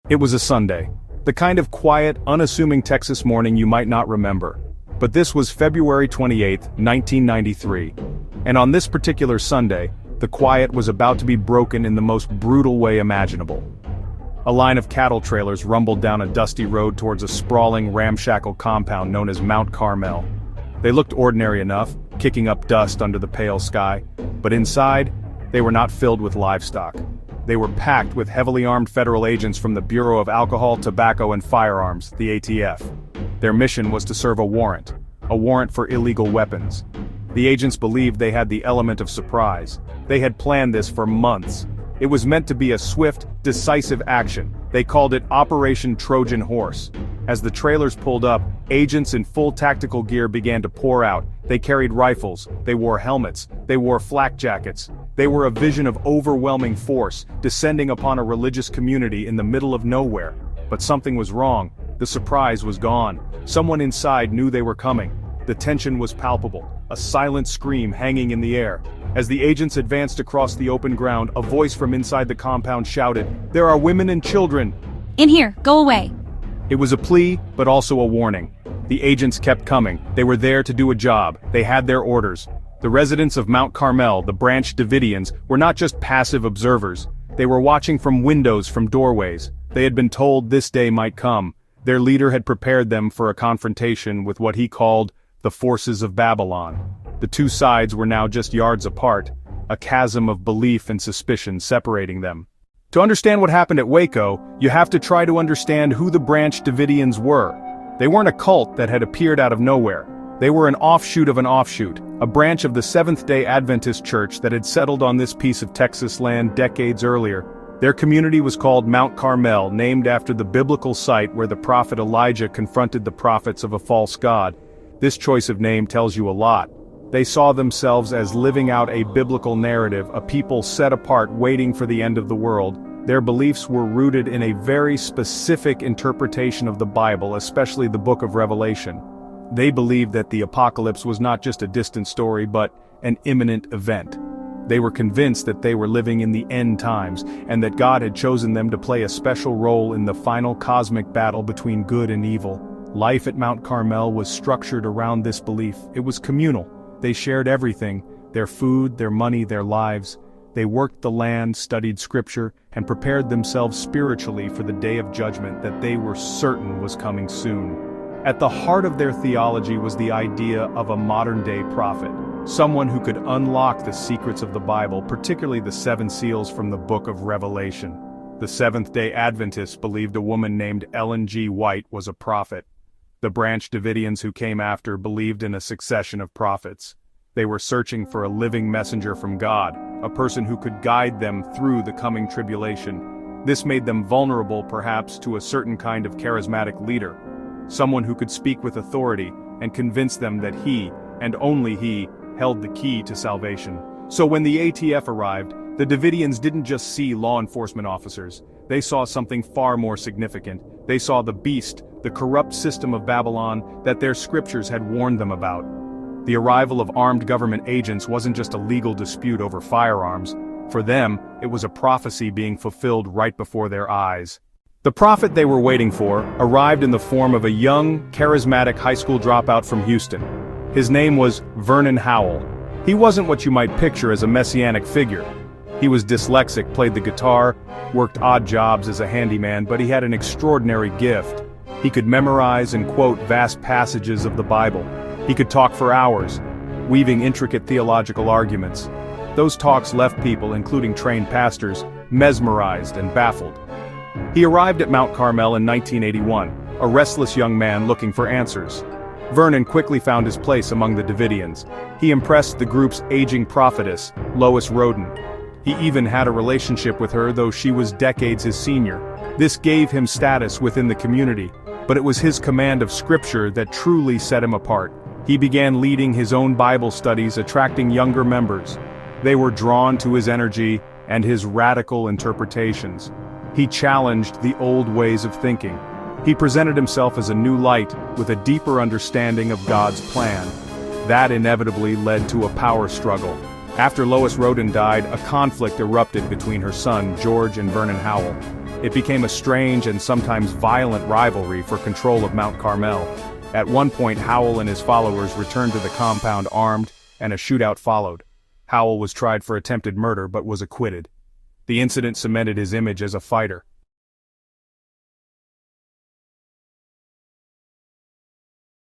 It was a Sunday. The kind of quiet, unassuming Texas morning you might not remember. But this was February 28, 1993. And on this particular Sunday, the quiet was about to be broken in the most brutal way imaginable. A line of cattle trailers rumbled down a dusty road towards a sprawling, ramshackle compound known as Mount Carmel. They looked ordinary enough, kicking up dust under the pale sky, but inside, they were not filled with livestock. They were packed with heavily armed federal agents from the Bureau of Alcohol, Tobacco and Firearms, the ATF. Their mission was to serve a warrant for illegal weapons. The agents believed they had the element of surprise. They had planned this for months. It was meant to be a swift, decisive action. They called it Operation Trojan Horse. As the trailers pulled up, agents in full tactical gear began to pour out. They carried rifles, they wore helmets, they wore flak jackets. They were a vision of overwhelming force, descending upon a religious community in the middle of nowhere. But something was wrong. The surprise was gone. Someone inside knew they were coming. The tension was palpable, a silent scream hanging in the air. As the agents advanced across the open ground, a voice from inside the compound shouted, "There are women and children!" "In here, go away." It was a plea, but also a warning. The agents kept coming. They were there to do a job. They had their orders. The residents of Mount Carmel, the branch Davidians, were not just passive observers. They were watching from windows, from doorways. They had been told this day might come. Their leader had prepared them for a confrontation with what he called the forces of Babylon. The two sides were now just yards apart, a chasm of belief and suspicion separating them. To understand what happened at Waco, you have to try to understand who the branch Davidians were. They weren't a cult that had appeared out of nowhere. They were an offshoot of an offshoot, a branch of the Seventh-day Adventist Church that had settled on this piece of Texas land decades earlier. Their community was called Mount Carmel, named after the biblical site where the prophet Elijah confronted the prophets of a false god. This choice of name tells you a lot. They saw themselves as living out a biblical narrative, a people set apart waiting for the end of the world. Their beliefs were rooted in a very specific interpretation of the Bible, especially the book of Revelation. They believed that the apocalypse was not just a distant story but an imminent event. They were convinced that they were living in the end times, and that God had chosen them to play a special role in the final cosmic battle between good and evil. Life at Mount Carmel was structured around this belief. It was communal. They shared everything, their food, their money, their lives. They worked the land, studied scripture, and prepared themselves spiritually for the day of judgment that they were certain was coming soon. At the heart of their theology was the idea of a modern-day prophet, someone who could unlock the secrets of the Bible, particularly the 7 seals from the book of Revelation. The Seventh-day Adventists believed a woman named Ellen G. White was a prophet. The branch Davidians who came after believed in a succession of prophets. They were searching for a living messenger from God, a person who could guide them through the coming tribulation. This made them vulnerable, perhaps, to a certain kind of charismatic leader, someone who could speak with authority and convince them that he, and only he, held the key to salvation. So when the ATF arrived, the Davidians didn't just see law enforcement officers. They saw something far more significant. They saw the beast, the corrupt system of Babylon that their scriptures had warned them about. The arrival of armed government agents wasn't just a legal dispute over firearms. For them, it was a prophecy being fulfilled right before their eyes. The prophet they were waiting for arrived in the form of a young, charismatic high school dropout from Houston. His name was Vernon Howell. He wasn't what you might picture as a messianic figure. He was dyslexic, played the guitar, worked odd jobs as a handyman, but he had an extraordinary gift. He could memorize and quote vast passages of the Bible. He could talk for hours, weaving intricate theological arguments. Those talks left people, including trained pastors, mesmerized and baffled. He arrived at Mount Carmel in 1981, a restless young man looking for answers. Vernon quickly found his place among the Davidians. He impressed the group's aging prophetess, Lois Roden. He even had a relationship with her, though she was decades his senior. This gave him status within the community, but it was his command of scripture that truly set him apart. He began leading his own Bible studies, attracting younger members. They were drawn to his energy and his radical interpretations. He challenged the old ways of thinking. He presented himself as a new light with a deeper understanding of God's plan. That inevitably led to a power struggle. After Lois Roden died, a conflict erupted between her son, George, and Vernon Howell. It became a strange and sometimes violent rivalry for control of Mount Carmel. At one point, Howell and his followers returned to the compound armed, and a shootout followed. Howell was tried for attempted murder but was acquitted. The incident cemented his image as a fighter.